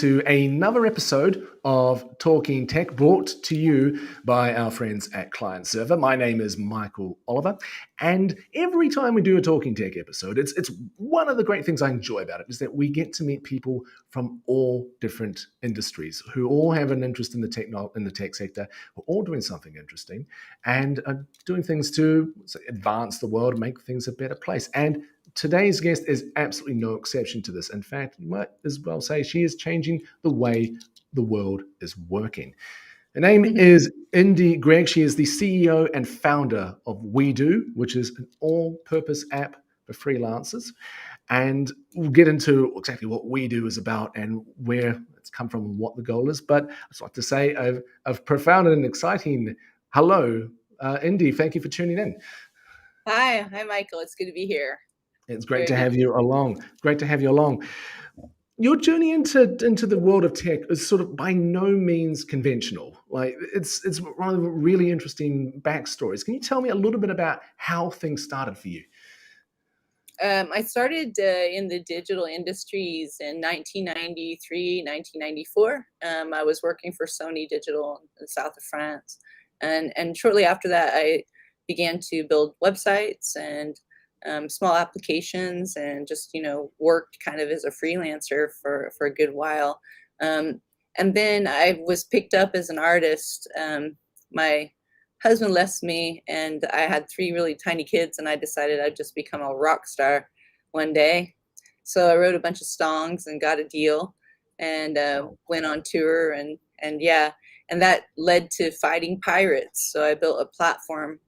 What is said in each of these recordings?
to another episode of Talking Tech, brought to you by our friends at Client Server. My name is Michael Oliver, and every time we do a Talking Tech episode, it's one of the great things I enjoy about it is that we get to meet people from all different industries who all have an interest in the tech sector, who are all doing something interesting and are doing things to advance the world, make things a better place. And today's guest is absolutely no exception to this. In fact, you might as well say she is changing the way the world is working. Her name is Indy Gregg. She is the CEO and founder of Wedo, which is an all-purpose app for freelancers. And we'll get into exactly what Wedo is about and where it's come from and what the goal is. But I'd just like to say a profound and exciting hello, Indy. Thank you for tuning in. Hi, Michael. It's good to be here. It's great to have you along. Great to have you along. Your journey into the world of tech is sort of by no means conventional. Like it's one of the really interesting backstories. Can you tell me a little bit about how things started for you? I started in the digital industries in 1993, 1994. I was working for Sony Digital in the south of France. And shortly after that, I began to build websites and small applications and just, worked kind of as a freelancer for a good while. And then I was picked up as an artist. My husband left me and I had 3 really tiny kids, and I decided I'd just become a rock star one day. So I wrote a bunch of songs and got a deal and went on tour and yeah, and that led to fighting pirates. So I built a platform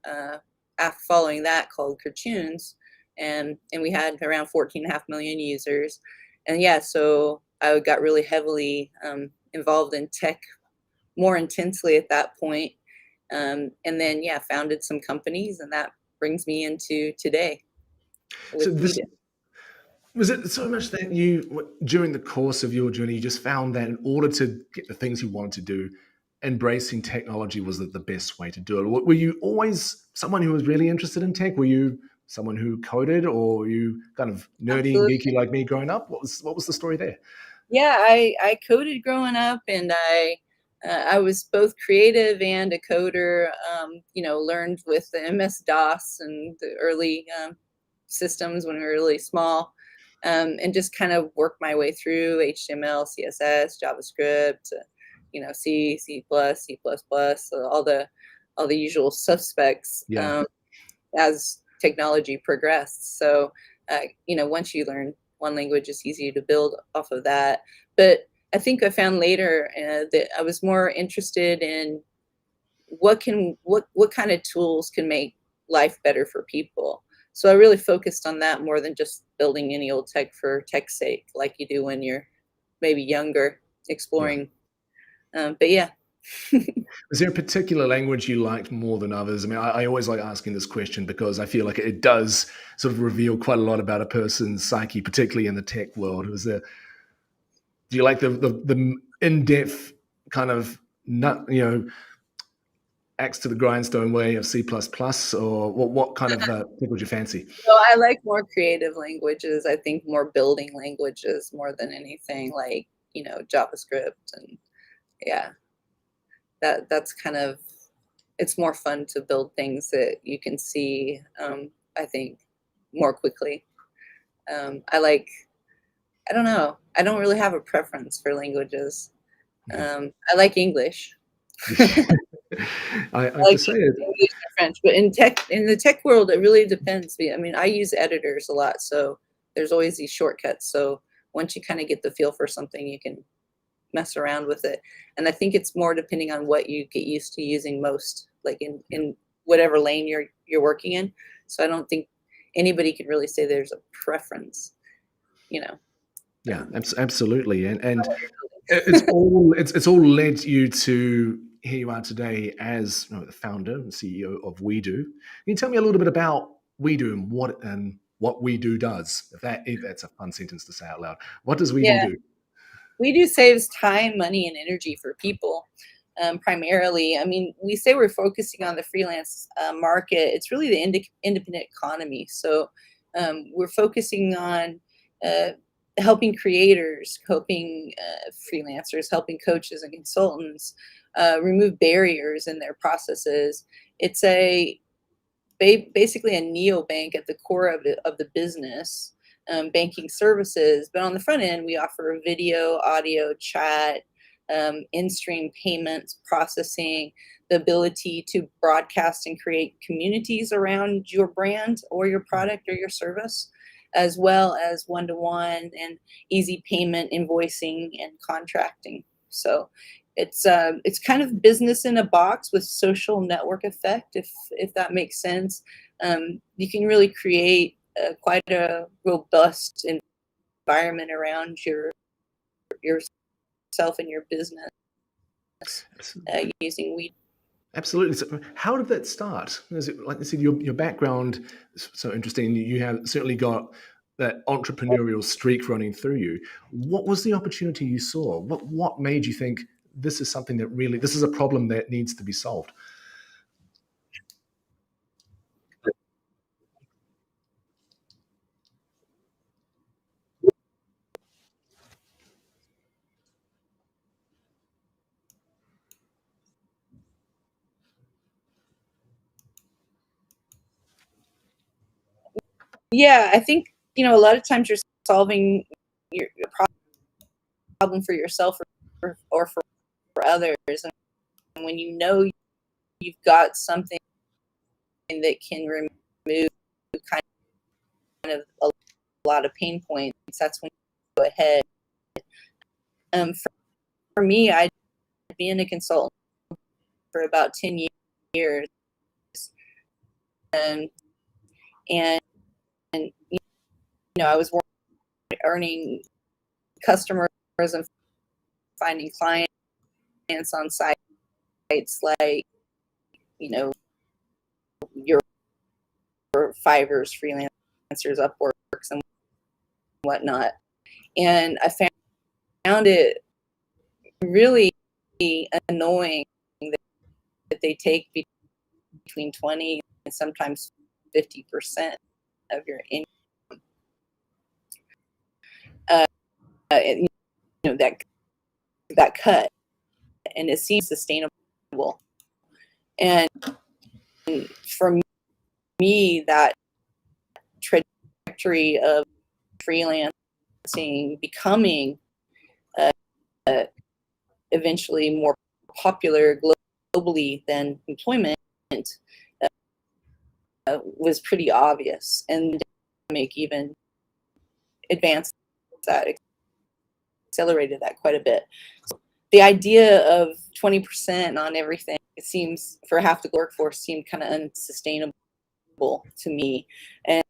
after following that called Cartoons, and we had around 14.5 million users. And yeah, so I got really heavily involved in tech more intensely at that point. And then, yeah, founded some companies, and that brings me into today. So this was it so much that you, during the course of your journey, you just found that in order to get the things you wanted to do, embracing technology was the best way to do it. Were you always someone who was really interested in tech? Were you someone who coded, or were you kind of nerdy and geeky Absolutely. like me growing up? What was the story there? Yeah, I coded growing up, and I was both creative and a coder. Learned with the MS-DOS and the early systems when we were really small, and just kind of worked my way through HTML, CSS, JavaScript, C, C++, so all the usual suspects Yeah. as technology progressed. So, once you learn one language, it's easier to build off of that. But I think I found later that I was more interested in what kind of tools can make life better for people. So I really focused on that more than just building any old tech for tech's sake, like you do when you're maybe younger, Yeah. exploring. But yeah. Was there a particular language you liked more than others? I mean, I always like asking this question because I feel like it does sort of reveal quite a lot about a person's psyche, particularly in the tech world. Do you like the in-depth kind of axe to the grindstone way of C++, or what kind of tickled your fancy? So I like more creative languages. I think more building languages more than anything, like, JavaScript. And yeah, that's kind of, it's more fun to build things that you can see, I think, more quickly. I don't know. I don't really have a preference for languages. Yeah. I like English. I I have to like say it. English and French, but in the tech world, it really depends. I mean, I use editors a lot, so there's always these shortcuts. So once you kind of get the feel for something, you can mess around with it. And I think it's more depending on what you get used to using most, like in whatever lane you're working in. So I don't think anybody could really say there's a preference, you know. Yeah, Um, absolutely, and what you're building. it's all led you to here you are today as the founder and CEO of WeDo. Can you tell me a little bit about WeDo and what WeDo does? If that's a fun sentence to say out loud, what does WeDo Yeah, do? WeDo saves time, money, and energy for people. Primarily, I mean, we say we're focusing on the freelance market. It's really the independent economy. So we're focusing on uh, helping creators, helping freelancers, helping coaches and consultants remove barriers in their processes. It's basically a neobank at the core of the business, banking services. But on the front end, we offer video, audio, chat, in-stream payments, processing, the ability to broadcast and create communities around your brand or your product or your service, as well as one-to-one and easy payment, invoicing, and contracting. So it's kind of business in a box with social network effect, if that makes sense. You can really create quite a robust environment around yourself and your business using Wedo. Absolutely. So how did that start? Is it, like I said, your background is so interesting. You have certainly got that entrepreneurial streak running through you. What was the opportunity you saw? What made you think this is something that really, this is a problem that needs to be solved? Yeah, I think, a lot of times you're solving your problem for yourself or for others. And when you've got something that can remove kind of a lot of pain points, that's when you go ahead. For me, I'd been a consultant for about 10 years. Um, and, I was earning customers and finding clients on sites like, your Fivers, freelancers, Upworks, and whatnot. And I found it really annoying that they take between 20 and sometimes 50% of your income. That cut, and it seems sustainable. And for me, that trajectory of freelancing becoming eventually more popular globally than employment was pretty obvious, and the pandemic even advanced that, accelerated that quite a bit. So the idea of 20% on everything, it seems, for half the workforce, seemed kind of unsustainable to me. And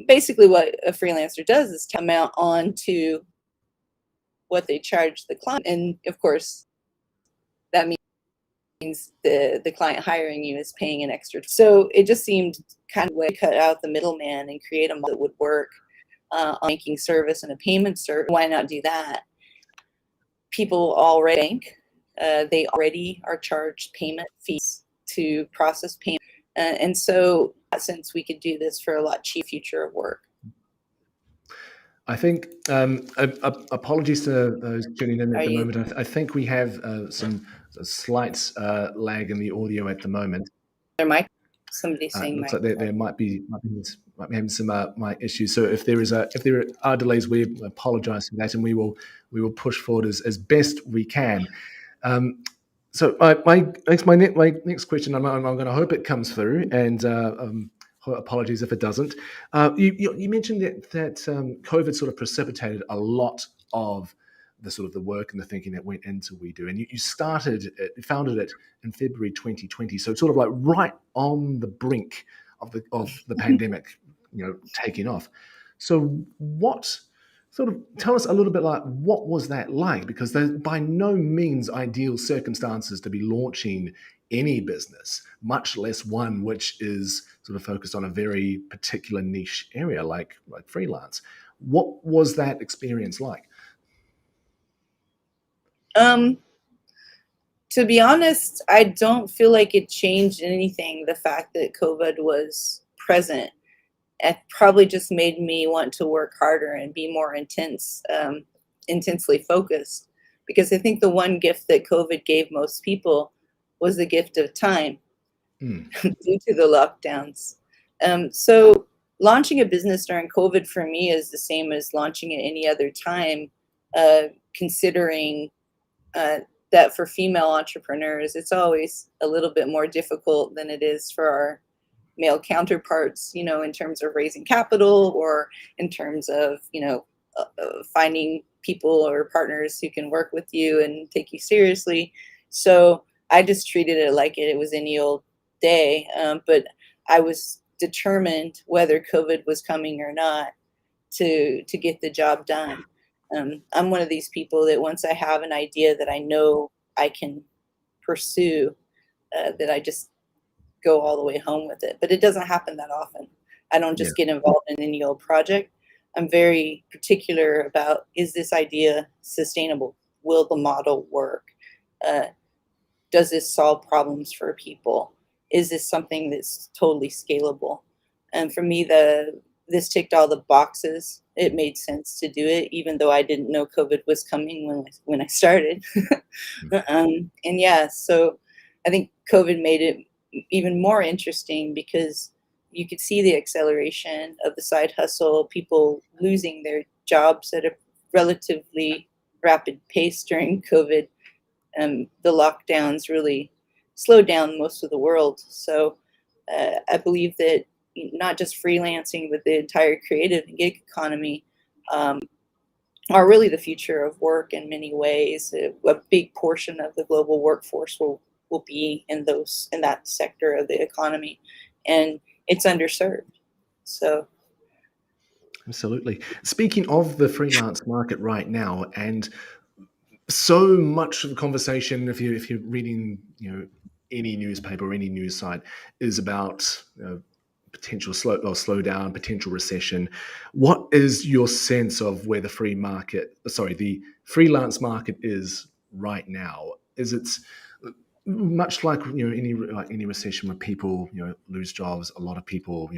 basically what a freelancer does is come out onto what they charge the client. And of course, that means the client hiring you is paying an extra. So it just seemed kind of way to cut out the middleman and create a model that would work on banking service and a payment service. Why not do that? People already bank. They already are charged payment fees to process payment. And so since we could do this for a lot cheaper future of work. I think, apologies to those tuning in at the moment. I think we have some slight lag in the audio at the moment. There might be somebody saying looks like there might be having some mic issues. So if there are delays, we apologize for that, and we will push forward as best we can. So my next question, I'm going to hope it comes through, and apologies if it doesn't. You mentioned that COVID sort of precipitated a lot of the work and the thinking that went into Wedo, and you founded it in February 2020. So it's sort of like right on the brink of the pandemic, taking off. So tell us a little bit like what was that like? Because there's by no means ideal circumstances to be launching any business, much less one which is sort of focused on a very particular niche area like freelance. What was that experience like? To be honest, I don't feel like it changed anything, the fact that COVID was present. it probably just made me want to work harder and be more intensely focused. Because I think the one gift that COVID gave most people was the gift of time Mm. due to the lockdowns. So launching a business during COVID for me is the same as launching at any other time, considering uh, that for female entrepreneurs, it's always a little bit more difficult than it is for our male counterparts, in terms of raising capital or in terms of, finding people or partners who can work with you and take you seriously. So I just treated it like it was any old day. But I was determined, whether COVID was coming or not, to get the job done. I'm one of these people that once I have an idea that I know I can pursue, that I just go all the way home with it. But it doesn't happen that often. I don't Yeah. just get involved in any old project. I'm very particular about, is this idea sustainable? Will the model work? Uh, does this solve problems for people? Is this something that's totally scalable? And for me, this ticked all the boxes. It made sense to do it, even though I didn't know COVID was coming when I started. And yeah, so I think COVID made it even more interesting because you could see the acceleration of the side hustle, people losing their jobs at a relatively rapid pace during COVID. The lockdowns really slowed down most of the world. So I believe that not just freelancing, but the entire creative and gig economy um, are really the future of work in many ways. A big portion of the global workforce will be in that sector of the economy, and it's underserved. So Absolutely. Speaking of the freelance market right now, and so much of the conversation, if you're reading, any newspaper or any news site, is about potential slowdown, potential recession. What is your sense of where the freelance market is right now? Is it much like any recession where people lose jobs? A lot of people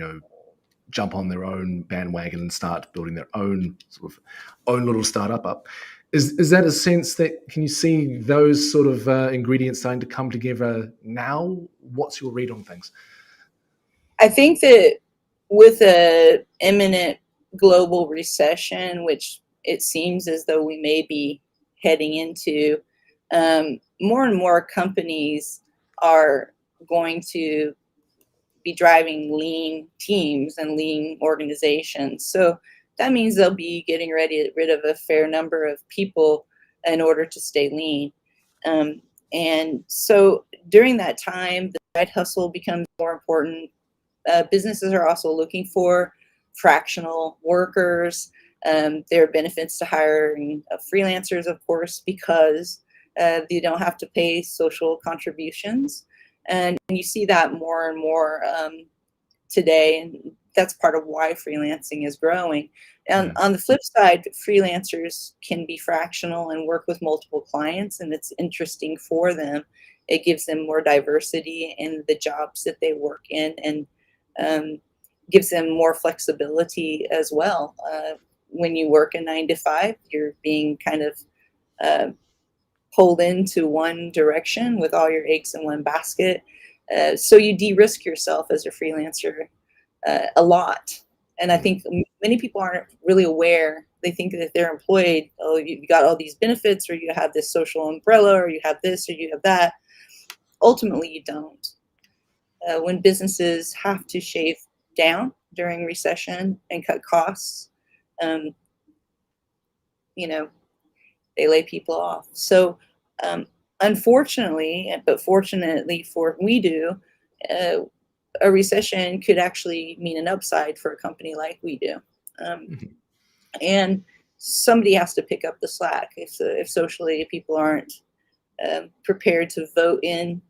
jump on their own bandwagon and start building their own sort of own little startup up. Is that a sense that can you see those sort of ingredients starting to come together now? What's your read on things? I think that with a imminent global recession, which it seems as though we may be heading into, more and more companies are going to be driving lean teams and lean organizations. So that means they'll be getting rid of a fair number of people in order to stay lean. Um, and so during that time, the side hustle becomes more important. Businesses are also looking for fractional workers. There are benefits to hiring freelancers, of course, because you don't have to pay social contributions. And you see that more and more today. And that's part of why freelancing is growing. And Mm. on the flip side, freelancers can be fractional and work with multiple clients, and it's interesting for them. It gives them more diversity in the jobs that they work in, and um, gives them more flexibility as well. When you work a 9 to 5, you're being kind of uh, pulled into one direction with all your eggs in one basket. So you de-risk yourself as a freelancer a lot. And I Mm. think many people aren't really aware. They think that if they're employed, oh, you got all these benefits, or you have this social umbrella, or you have this, or you have that. Ultimately, you don't. When businesses have to shave down during recession and cut costs, um, you know, they lay people off. So, um, unfortunately, but fortunately for Wedo, uh, a recession could actually mean an upside for a company like Wedo. Um, Mhm. and somebody has to pick up the slack if socially people aren't prepared to vote in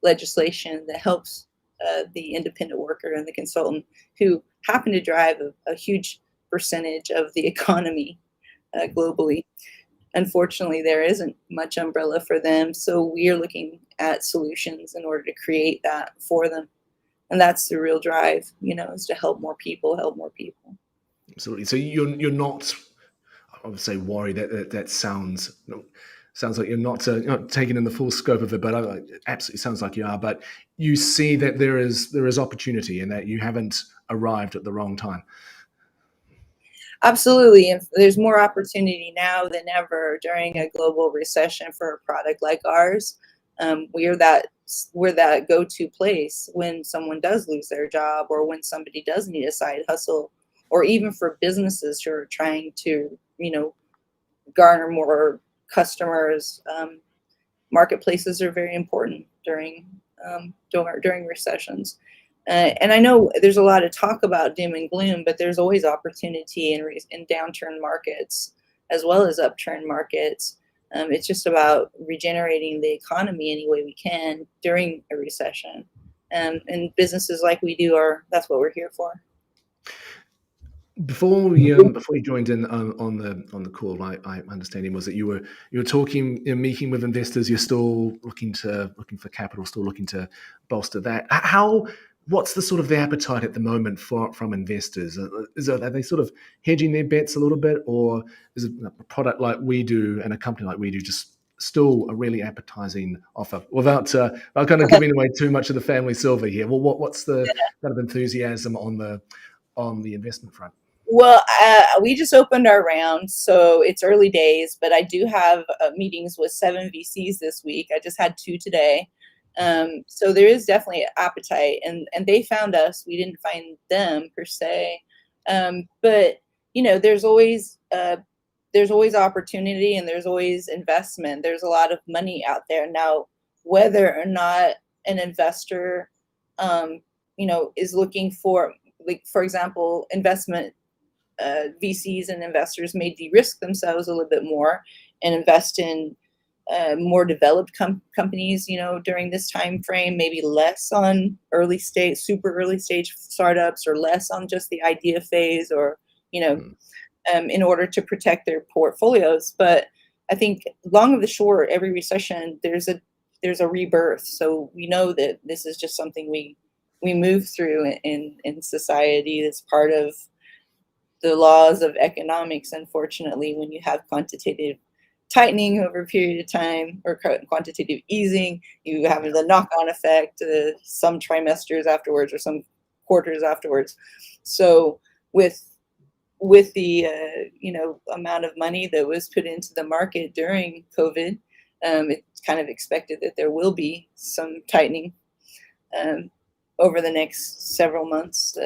legislation that helps the independent worker and the consultant, who happen to drive a huge percentage of the economy globally. Unfortunately, there isn't much umbrella for them, so we are looking at solutions in order to create that for them. And that's the real drive, is to help more people, help more people. Absolutely. So you're not, I would say, worried. That sounds like you're not taking in the full scope of it, but it absolutely sounds like you are. But you see that there is opportunity, and that you haven't arrived at the wrong time. Absolutely. And there's more opportunity now than ever during a global recession for a product like ours. We're that go-to place when someone does lose their job, or when somebody does need a side hustle, or even for businesses who are trying to, garner more customers. Marketplaces are very important during recessions. And I know there's a lot of talk about doom and gloom, but there's always opportunity in downturn markets as well as upturn markets. It's just about regenerating the economy any way we can during a recession. And businesses like we do that's what we're here for. Before you joined in on the call, my understanding was that you were talking, meeting with investors. You're still looking for capital, still looking to bolster that. What's the sort of the appetite at the moment from investors? Are they sort of hedging their bets a little bit, or is it a product like Wedo and a company like Wedo just still a really appetizing offer, without kind of giving away too much of the family silver here? Well, what's the kind of enthusiasm on the investment front? Well, we just opened our round, so it's early days, but I do have meetings with 7 VCs this week. I just had 2 today. So there is definitely appetite, and they found us. We didn't find them per se. But there's always opportunity, and there's always investment. There's a lot of money out there now. Whether or not an investor, is looking for, like, for example, investment, VCs and investors may de-risk themselves a little bit more and invest in more developed companies, during this time frame, maybe less on super early stage startups, or less on just the idea phase, or, in order to protect their portfolios. But I think long of the short, every recession, there's a rebirth. So we know that this is just something we move through in society. It's part of the laws of economics. Unfortunately, when you have quantitative tightening over a period of time, or quantitative easing, you have the knock-on effect some trimesters afterwards, or some quarters afterwards. So with the amount of money that was put into the market during COVID, it's kind of expected that there will be some tightening over the next several months.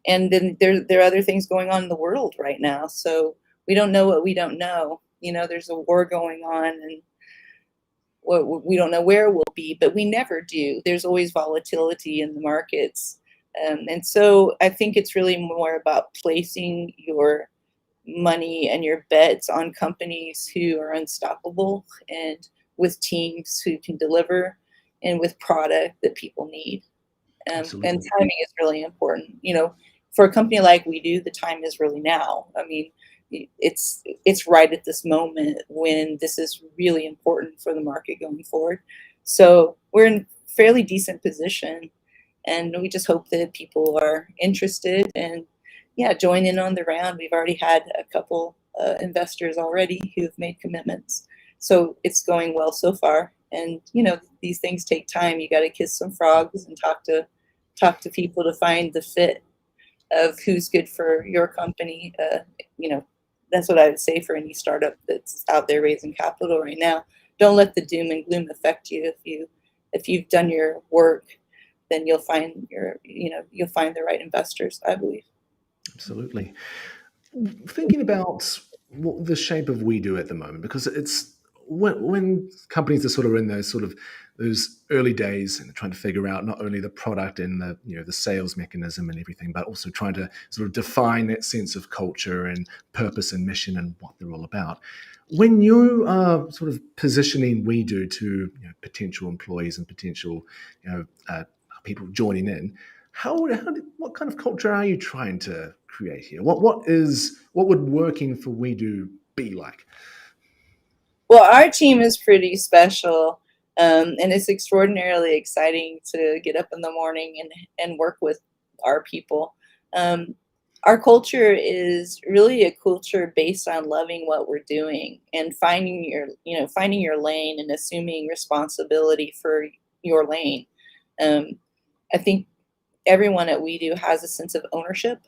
And then there are other things going on in the world right now. So we don't know what we don't know. There's a war going on, and we don't know where we'll be, but we never do. There's always volatility in the markets. And so I think it's really more about placing your money and your bets on companies who are unstoppable, and with teams who can deliver, and with product that people need. And Absolutely. timing is really important. For a company like we do, the time is really now. I mean, it's right at this moment when this is really important for the market going forward. So we're in fairly decent position, and we just hope that people are interested and, yeah, join in on the round. We've already had a couple investors already who've made commitments, so it's going well so far. And these things take time. You got to kiss some frogs and talk to people to find the fit of who's good for your company. That's what I would say for any startup that's out there raising capital right now. Don't let the doom and gloom affect you. If you've done your work, then you'll find the right investors, I believe. Absolutely. Thinking about what the shape of We Do at the moment, because it's when companies are sort of in those early days and trying to figure out not only the product and the sales mechanism and everything, but also trying to sort of define that sense of culture and purpose and mission and what they're all about. When you are sort of positioning We Do to potential employees and potential people joining in, what kind of culture are you trying to create here? What would working for We Do be like? Well, our team is pretty special. And it's extraordinarily exciting to get up in the morning and work with our people. Um, our culture is really a culture based on loving what we're doing and finding your lane and assuming responsibility for your lane. Um, I think everyone at WeDo has a sense of ownership,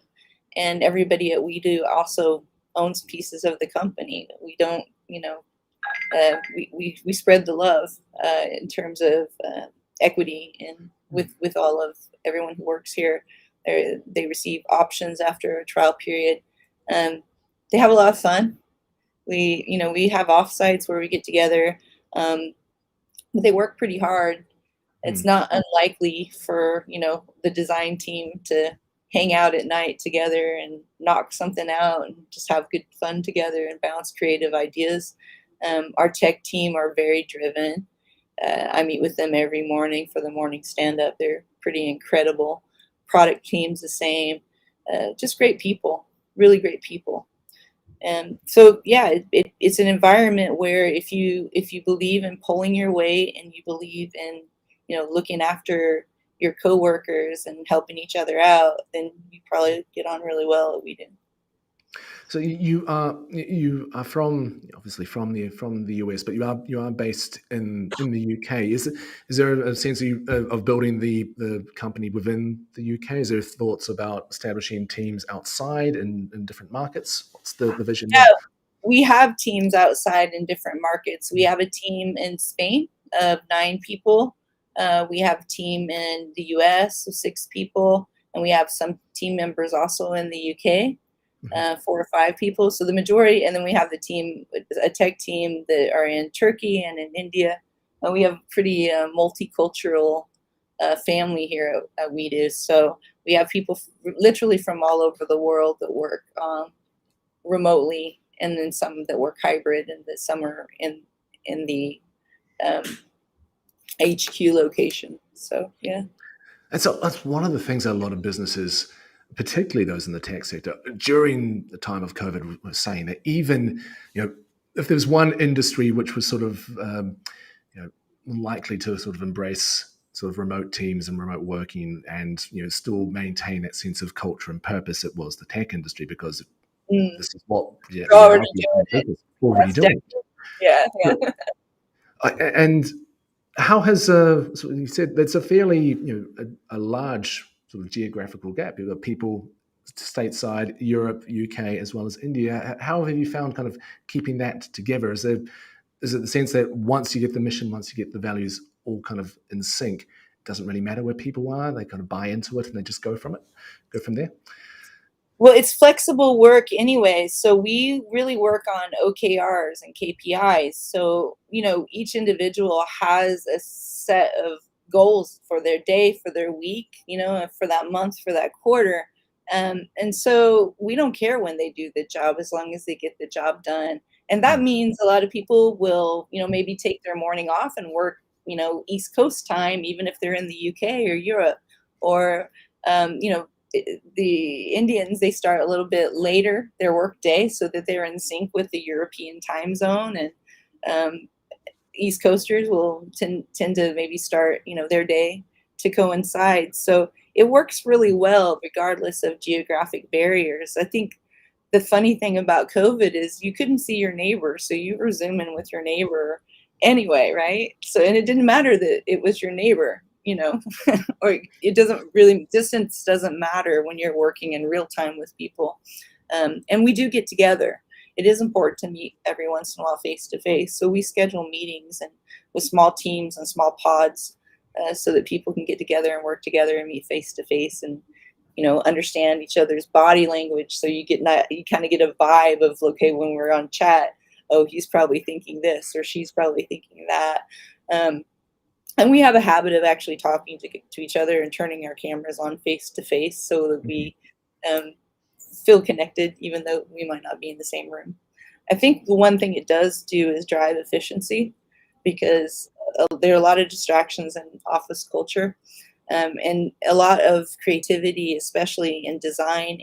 and everybody at WeDo also owns pieces of the company. We don't, we spread the love in terms of equity and with all of everyone who works here. They receive options after a trial period. Um, they have a lot of fun. We have offsites where we get together, um, but they work pretty hard. It's Mm. not unlikely for the design team to hang out at night together and knock something out and just have good fun together and bounce creative ideas. Our tech team are very driven. I meet with them every morning for the morning stand up. They're pretty incredible. Product team's the same. Just great people, really great people. And so, yeah, it's an environment where if you believe in pulling your weight and you believe in looking after your coworkers and helping each other out, then you probably get on really well at We Do. So you are from, obviously, from the US, but you are based in the UK. Is there a sense of building the company within the UK? Is there thoughts about establishing teams outside in different markets? What's the vision Yeah, there? we have teams outside in different markets. We have a team in Spain of 9 people. We have a team in the US of 6 people, and we have some team members also in the UK. Mhm. 4 or 5 people. So the majority, and then we have a tech team that are in Turkey and in India. We have pretty multicultural family here at We Do. So we have people literally from all over the world that work remotely, and then some that work hybrid, and that some are in the um, HQ location. So yeah. And so that's one of the things that a lot of businesses, particularly those in the tech sector, during the time of COVID, were saying that even, if there's one industry which was sort of, you know, likely to sort of embrace sort of remote teams and remote working and, still maintain that sense of culture and purpose, it was the tech industry, because Mm, this is what, yeah, they're already reality doing it. is already That's doing. definitely, yeah, But, yeah. and how has so you said that's a fairly a large sort of geographical gap. You've got people stateside, Europe, UK, as well as India. How have you found kind of keeping that together? Is it the sense that once you get the mission, once you get the values all kind of in sync, it doesn't really matter where people are. They kind of buy into it and they just go from there. Well, it's flexible work anyway. So we really work on OKRs and KPIs. So, each individual has a set of goals for their day, for their week, and for that month, for that quarter. And so we don't care when they do the job as long as they get the job done. And that Mm. means a lot of people will, maybe take their morning off and work, East Coast time, even if they're in the UK or Europe, or, um, you know, the Indians, they start a little bit later their work day so that they're in sync with the European time zone, and um, East Coasters will tend to maybe start their day to coincide. So it works really well regardless of geographic barriers. I think the funny thing about COVID is you couldn't see your neighbor, so you were zooming with your neighbor anyway, right? So, and it didn't matter that it was your neighbor, or it doesn't really, distance doesn't matter when you're working in real time with people. And we do get together. It is important to meet every once in a while face to face. So we schedule meetings and with small teams and small pods, so that people can get together and work together and meet face to face, and understand each other's body language. So you kind of get a vibe of, okay, when we're on chat, oh, he's probably thinking this or she's probably thinking that. Um, and we have a habit of actually talking to each other and turning our cameras on face to face so that Mhm. we um, feel connected, even though we might not be in the same room. I think the one thing it does do is drive efficiency, because there are a lot of distractions in office culture, and a lot of creativity, especially in design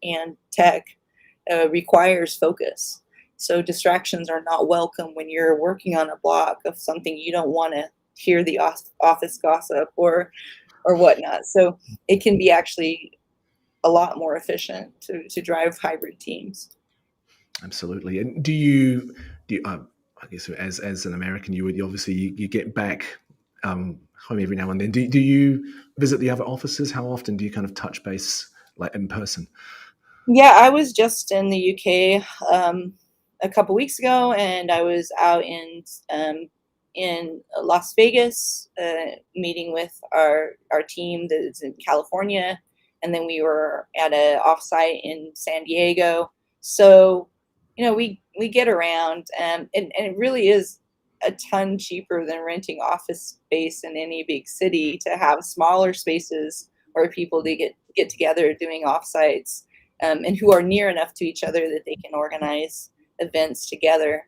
and tech, requires focus. So distractions are not welcome when you're working on a block of something you don't want to hear the office gossip or whatnot. So it can be actually a lot more efficient to drive hybrid teams. Absolutely. And do you I guess as an American, you obviously you get back home every now and then. Do you visit the other offices? How often do you kind of touch base like in person? Yeah, I was just in the UK a couple weeks ago, and I was out in Las Vegas meeting with our team that's in California, and then we were at a offsite in San Diego. So, we get around, and it really is a ton cheaper than renting office space in any big city to have smaller spaces where people to get together doing offsites, and who are near enough to each other that they can organize events together.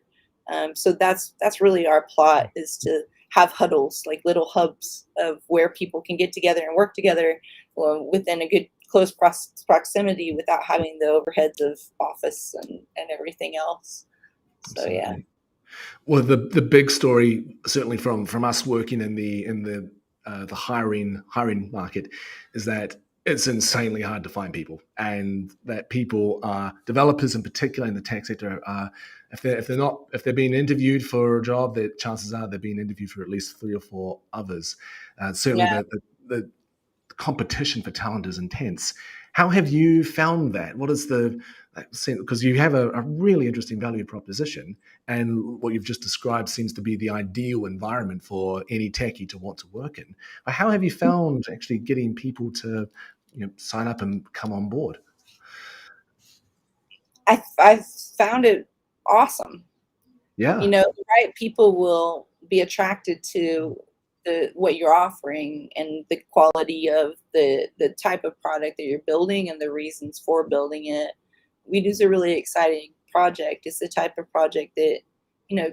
So that's really our plot, is to have huddles, like little hubs of where people can get together and work together within a good close proximity without having the overheads of office and everything else. So yeah. Absolutely. Well, the big story, certainly from us working in the hiring market, is that it's insanely hard to find people, and that people are developers in particular in the tech sector are if they're being interviewed for a job, that chances are they're being interviewed for at least three or four others. Certainly, Yeah. the competition for talent is intense. How have you found that? What is the because you have a really interesting value proposition, and what you've just described seems to be the ideal environment for any techie to want to work in. But how have you found actually getting people to sign up and come on board? I've found it awesome. Yeah. The right people will be attracted to what you're offering and the quality of the type of product that you're building and the reasons for building it. Wedo's a really exciting project. It's the type of project that, you know,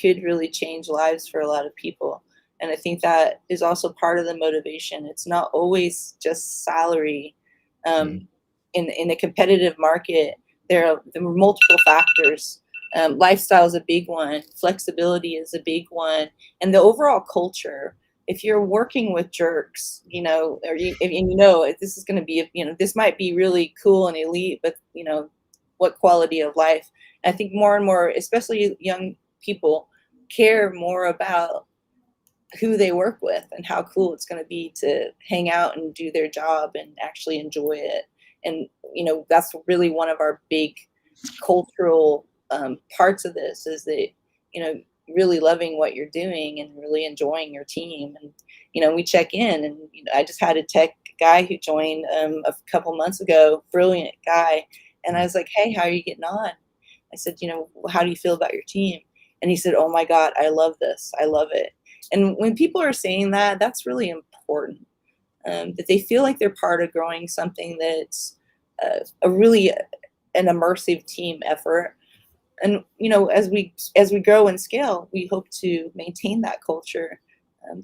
could really change lives for a lot of people. And I think that is also part of the motivation. It's not always just salary. Um, Mm, in a competitive market, there are multiple factors. Lifestyle is a big one. Flexibility is a big one, and the overall culture. If you're working with jerks, if this is going to be, this might be really cool and elite, but what quality of life? I think more and more, especially young people, care more about who they work with and how cool it's going to be to hang out and do their job and actually enjoy it. And that's really one of our big cultural parts of this, is that you know really loving what you're doing and really enjoying your team. And we check in, and I just had a tech guy who joined a couple months ago, brilliant guy, and I mm. was like, hey, how are you getting on? I said, how do you feel about your team? And he said, oh my god, I love this, I love it. And when people are saying that, that's really important, that they feel like they're part of growing something that's a really an immersive team effort. And as we grow and scale, we hope to maintain that culture.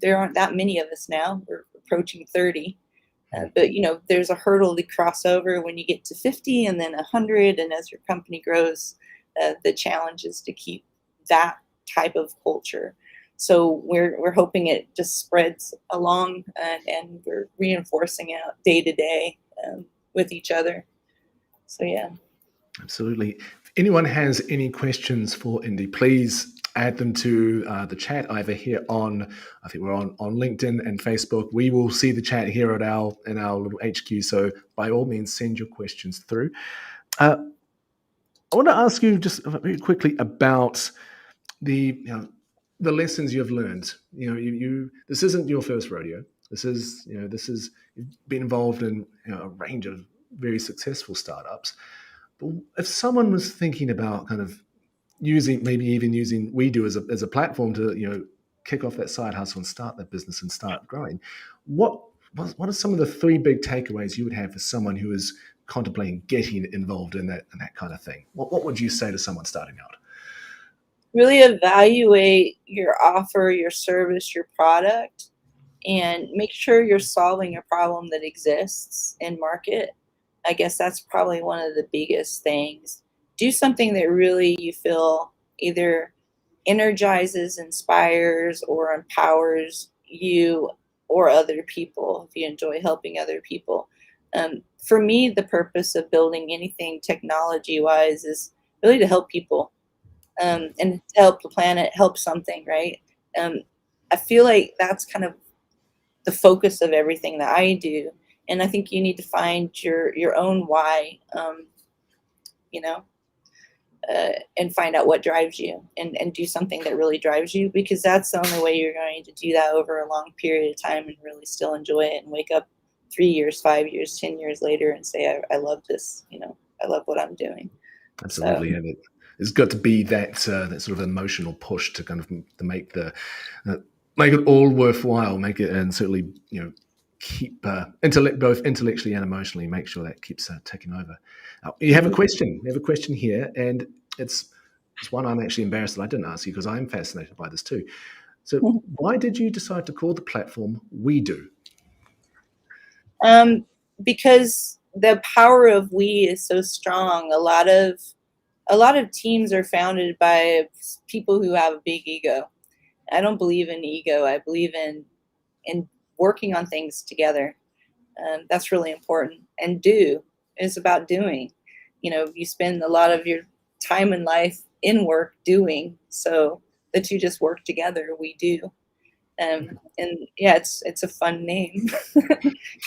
There aren't that many of us now. We're approaching 30. But there's a hurdle to cross over when you get to 50 and then 100, and as your company grows, the challenge is to keep that type of culture. So we're hoping it just spreads along, and we're reinforcing it day to day with each other. So yeah. Absolutely. If anyone has any questions for Indy, please add them to the chat either here on, I think we're on LinkedIn and Facebook. We will see the chat here at our little HQ. So by all means, send your questions through. Uh, I want to ask you just very quickly about the lessons you've learned. You this isn't your first rodeo. This is you've been involved in a range of very successful startups. But if someone was thinking about kind of maybe even using Wedo as a platform to kick off that side hustle and start that business and start growing, what what are some of the three big takeaways you would have for someone who is contemplating getting involved in that kind of thing? What would you say to someone starting out? Really evaluate your offer, your service, your product, and make sure you're solving a problem that exists in market. I guess that's probably one of the biggest things. do something that really you feel either energizes, inspires, or empowers you or other people if you enjoy helping other people. For me, the purpose of building anything technology wise is really to help people, and to help the planet, help something, right? Um, I feel like that's kind of the focus of everything that I do. And I think you need to find your own why, you know, and find out what drives you, and do something that really drives you, because that's the only way you're going to do that over a long period of time and really still enjoy it and wake up 3 years, 5 years, 10 years later and say, I love this, I love what I'm doing. So, Absolutely, and it's got to be that sort of emotional push to kind of to uh, make it all worthwhile, make it, and certainly keep both intellectually and emotionally, make sure that keeps ticking over. You have a question. You have a question here, and it's one I'm actually embarrassed that I didn't ask you because I'm fascinated by this too. So, why did you decide to call the platform Wedo? um, because the power of we is so strong. A lot of teams are founded by people who have a big ego. I don't believe in ego. I believe in working on things together. That's really important. And do is about doing. You spend a lot of your time in life in work doing, so the two just work together. We do. And yeah, it's a fun name.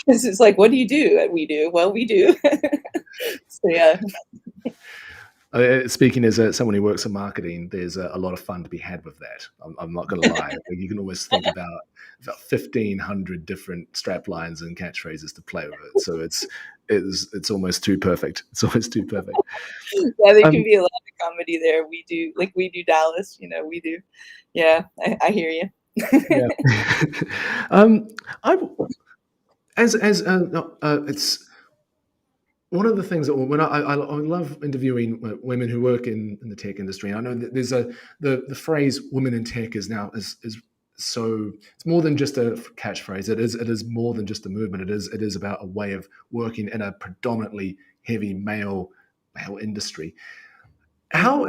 This is like, what do you do? We do. Well, we do. So yeah. Speaking as someone who works in marketing, there's a lot of fun to be had with that. I'm not going to lie. You can always think about 1,500 different strap lines and catchphrases to play with it. So it's almost too perfect. It's almost too perfect. Yeah, there can Um, be a lot of comedy there. We do, like we do Dallas. We do. Yeah, I hear you. yeah. um, I as no, it's one of the things that when I love interviewing women who work in the tech industry. I know that there's the phrase "women in tech" is so it's more than just a catchphrase. It is more than just a movement. It is about a way of working in a predominantly heavy male industry. How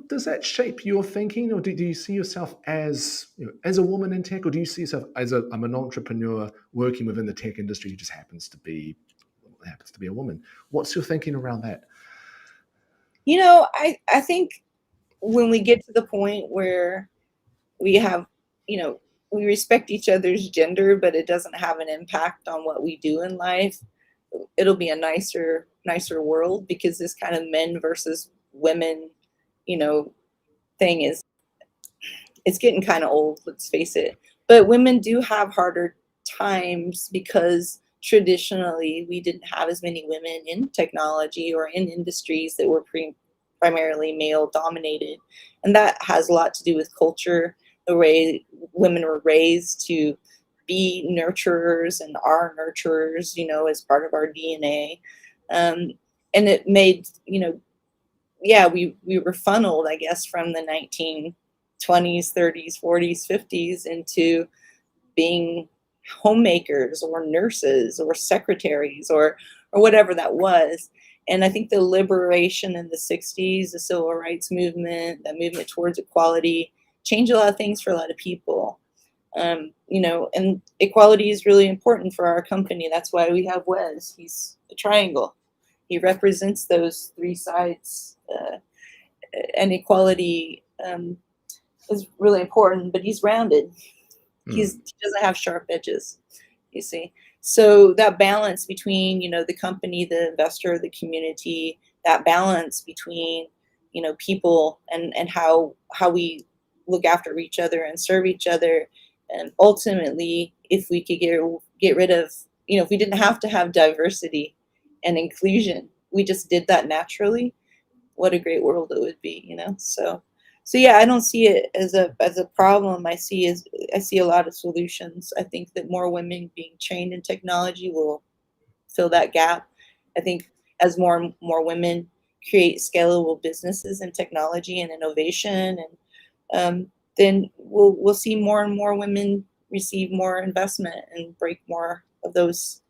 does that shape your thinking, or do you see yourself as as a woman in tech, or do you see yourself as I'm an entrepreneur working within the tech industry who just happens to be a woman? What's your thinking around that? I think when we get to the point where we have, you know, we respect each other's gender, but it doesn't have an impact on what we do in life, it'll be a nicer world, because this kind of men versus women, you know, thing is it's getting kind of old, let's face it. But women do have harder times because traditionally we didn't have as many women in technology or in industries that were primarily male dominated. And that has a lot to do with culture, the way women were raised to be nurturers and are nurturers, as part of our DNA. Um, and it made, yeah, we were funneled, I guess, from the 1920s, 30s, 40s, 50s into being homemakers or nurses or secretaries or whatever that was. And I think the liberation in the 60s, the civil rights movement, that movement towards equality, changed a lot of things for a lot of people. And equality is really important for our company. That's why we have Wes. He's a triangle. He represents those three sides. And equality is really important, but he's rounded. He Hmm. doesn't have sharp edges, you see. So that balance between, the company, the investor, the community, that balance between, people and how we look after each other and serve each other. And ultimately, if we could get rid of, if we didn't have to have diversity and inclusion, we just did that naturally, what a great world it would be. So yeah, I don't see it as a problem. I see a lot of solutions. I think that more women being trained in technology will fill that gap. I think as more and more women create scalable businesses in technology and innovation, and then we'll see more and more women receive more investment and break more of those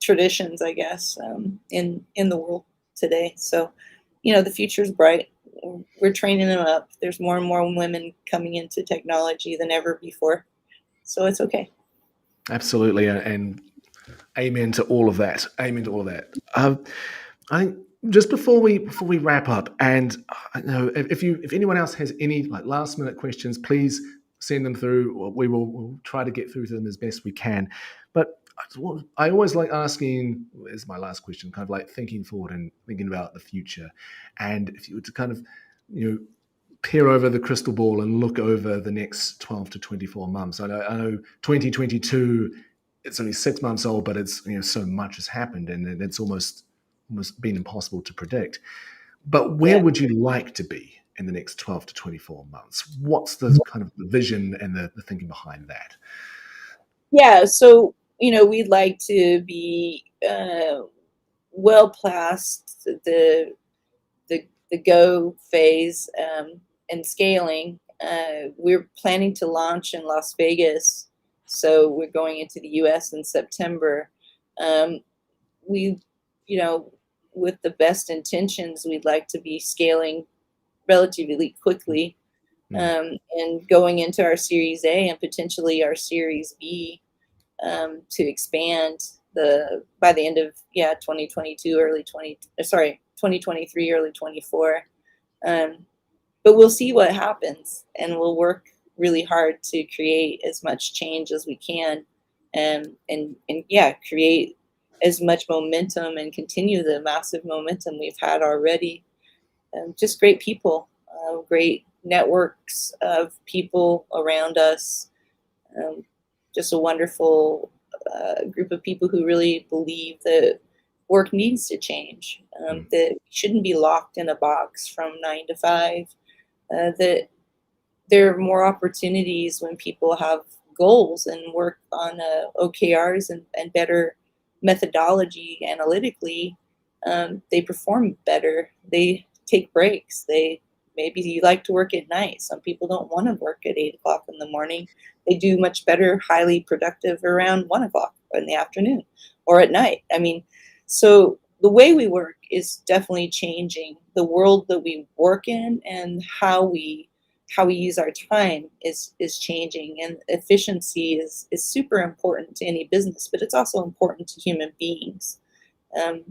traditions, I guess, in the world. today. So, the future's bright. We're training them up. There's more and more women coming into technology than ever before. So it's okay. Absolutely, and amen to all of that. Amen to all of that. I think just before we wrap up, and if anyone else has any like last minute questions, please send them through. We'll try to get through to them as best we can. But I always like asking, as my last question, kind of like thinking forward and thinking about the future. And if you were to kind of, you know, peer over the crystal ball and look over the next 12 to 24 months. I know 2022, it's only 6 months old, but it's, so much has happened and it's almost been impossible to predict. But where Yeah. would you like to be in the next 12 to 24 months? What's the kind of the vision and the thinking behind that? Yeah. So, we'd like to be well past the go phase, and scaling. We're planning to launch in Las Vegas, so we're going into the U.S. in September. Um, we, with the best intentions, we'd like to be scaling relatively quickly, Mm, and going into our Series A and potentially our Series B, to expand by the end of 2022, early 20 sorry 2023, early 24. um, but we'll see what happens, and we'll work really hard to create as much change as we can, and yeah, create as much momentum and continue the massive momentum we've had already. Just great people, great networks of people around us, um, just a wonderful group of people who really believe that work needs to change, mm, that we shouldn't be locked in a box from 9 to 5, that there are more opportunities when people have goals and work on OKRs and better methodology analytically. They perform better. They take breaks. Maybe you like to work at night. Some people don't want to work at 8 o'clock in the morning. They do much better, highly productive around 1 o'clock in the afternoon or at night. I mean, so the way we work is definitely changing. The world that we work in and how we use our time is changing, and efficiency is super important to any business, but it's also important to human beings. um,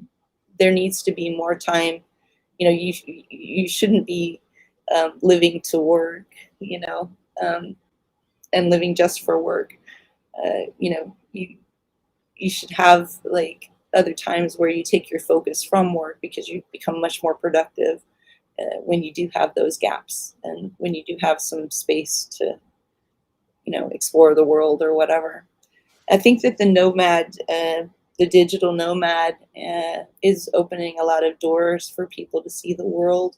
there needs to be more time. You shouldn't be living to work, um, and living just for work. You should have like other times where you take your focus from work, because you become much more productive when you do have those gaps, and when you do have some space to explore the world or whatever. I think that the digital nomad, is opening a lot of doors for people to see the world.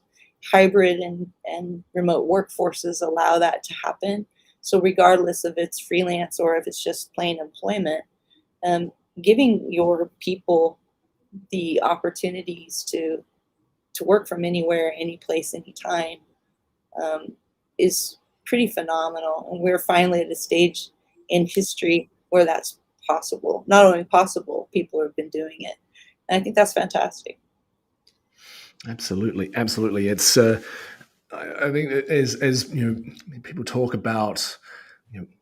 Hybrid and remote workforces allow that to happen. So regardless if it's freelance or if it's just plain employment, um, giving your people the opportunities to work from anywhere, any place, anytime, um, is pretty phenomenal. And we're finally at a stage in history where that's possible. Not only possible, people have been doing it. And I think that's fantastic. absolutely, absolutely. It's I think that as people talk about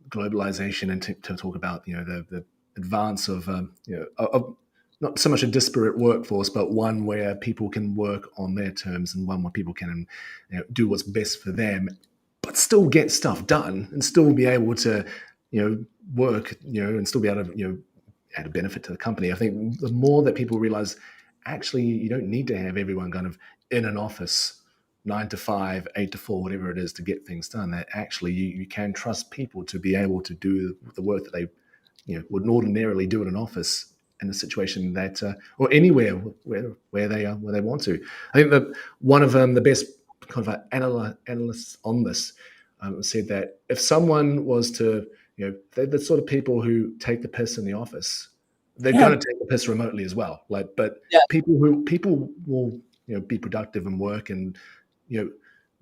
globalization and to talk about the advance of of not so much a disparate workforce, but one where people can work on their terms and one where people can do what's best for them, but still get stuff done and still be able to work and still be able to add a benefit to the company. I think the more that people realize actually you don't need to have everyone kind of in an office 9 to 5, 8 to 4, whatever it is, to get things done. That actually you can trust people to be able to do the work that they would ordinarily do in an office in a situation that or anywhere where they want to. I think that one of the best kind of analysts on this said that if someone was to they're the sort of people who take the piss in the office, they're Yeah. going to take the piss remotely as well. Like, but Yeah. people will be productive and work and you know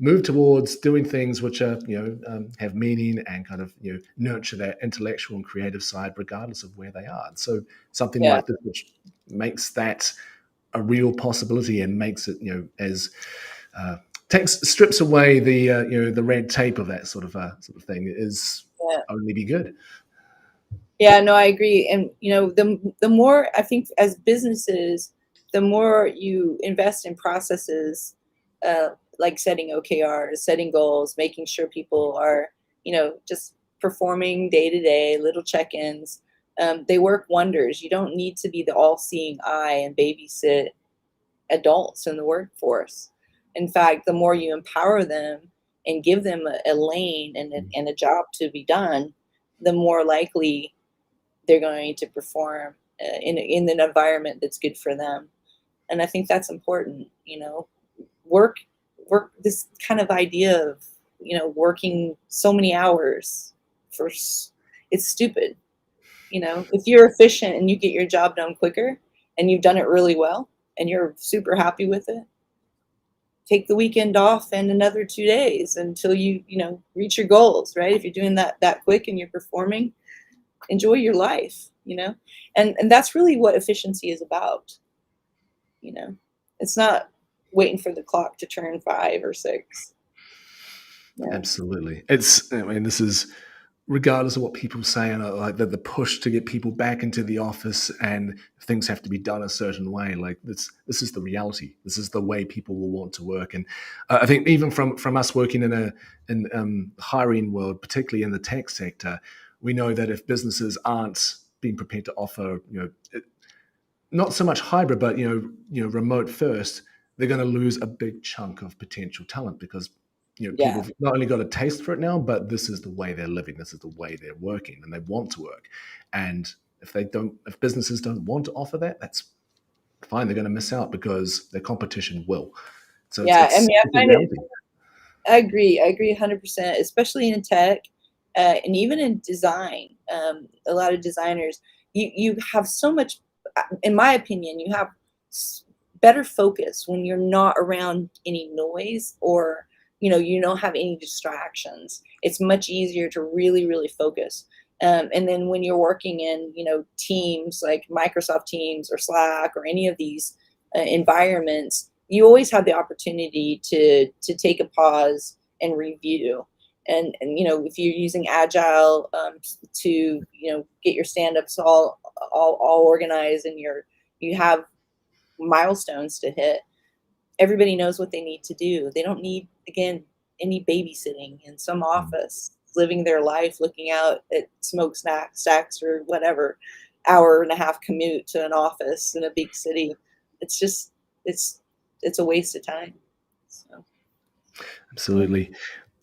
move towards doing things which are have meaning and kind of nurture their intellectual and creative side regardless of where they are. And so something Yeah. like this which makes that a real possibility and makes it, as strips away the the red tape of that sort of thing, is Yeah. only be good. Yeah, no, I agree. And the more I think as businesses, the more you invest in processes, like setting OKRs, setting goals, making sure people are, just performing day to day, little check-ins. They work wonders. You don't need to be the all-seeing eye and babysit adults in the workforce. In fact, the more you empower them and give them a lane and a job to be done, the more likely they're going to perform in an environment that's good for them. And I think that's important. Work work this kind of idea of working so many hours for it's stupid. If you're efficient and you get your job done quicker and you've done it really well and you're super happy with it, take the weekend off and another 2 days until you reach your goals, right? If you're doing that quick and you're performing, enjoy your life. And that's really what efficiency is about. you know it's not waiting for the clock to turn 5 or 6. Yeah. Absolutely. I mean, this is regardless of what people say, and like the push to get people back into the office, and things have to be done a certain way. Like this is the reality. This is the way people will want to work. And I think even from us working in hiring world, particularly in the tech sector, we know that if businesses aren't being prepared to offer, not so much hybrid, but remote first, they're going to lose a big chunk of potential talent, because people Yeah. have not only got a taste for it now, but this is the way they're living, this is the way they're working, and they want to work. And if businesses don't want to offer that, that's fine. They're going to miss out because their competition will. So Yeah, I mean, I it's a find it. reality. I agree 100%, especially in tech, and even in design. A lot of designers, you have so much, in my opinion, you have better focus when you're not around any noise, or you don't have any distractions. It's much easier to really, really focus. And then when you're working in teams like Microsoft Teams or Slack or any of these environments, you always have the opportunity to take a pause and review. And if you're using agile, to get your stand-ups all organized, and you have milestones to hit, everybody knows what they need to do. They don't need, again, any babysitting in some Mm. office, living their life looking out at stacks or whatever, hour and a half commute to an office in a big city. It's just it's it's a waste of time. So yeah. Absolutely.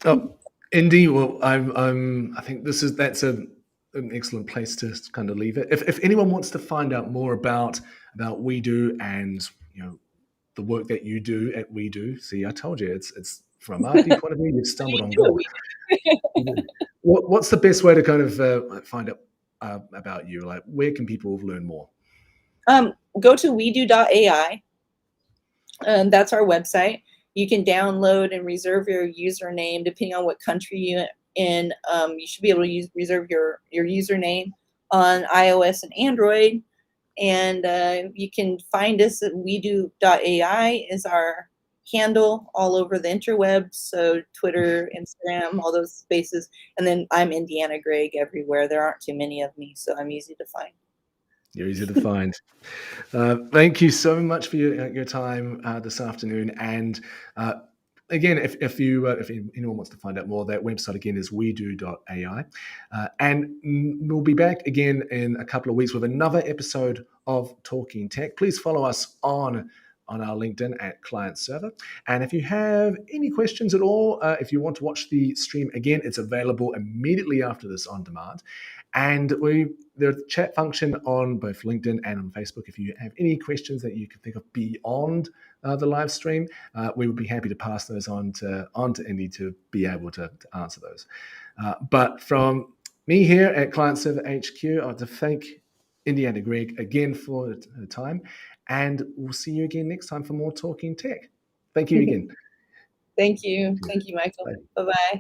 Oh, Indy. Well, I think that's an excellent place to kind of leave it. If anyone wants to find out more about Wedo, and the work that you do at Wedo, see, I told you, it's from a marketing point of view, you've stumbled on gold. You do. What's the best way to kind of find out about you? Like, where can people learn more? Go to wedo.ai. That's our website. You can download and reserve your username depending on what country you're in. You should be able to reserve your username on iOS and Android. And you can find us at wedo.ai is our handle all over the interwebs. So Twitter, Instagram, all those spaces. And then I'm Indiana Gregg everywhere. There aren't too many of me, so I'm easy to find. You're easy to find. Thank you so much for your time this afternoon. And again, if anyone wants to find out more, that website again is wedo.ai. And we'll be back again in a couple of weeks with another episode of Talking Tech. Please follow us on our LinkedIn at Client Server. And if you have any questions at all, if you want to watch the stream again, it's available immediately after this on demand. And there's a chat function on both LinkedIn and on Facebook. If you have any questions that you can think of beyond the live stream, we would be happy to pass those on to Indy to be able to answer those. But from me here at Client Server HQ, I'd like to thank Indiana Gregg again for her time, and we'll see you again next time for more Talking Tech. Thank you again. Thank you. Thank you, Michael. Bye. Bye-bye.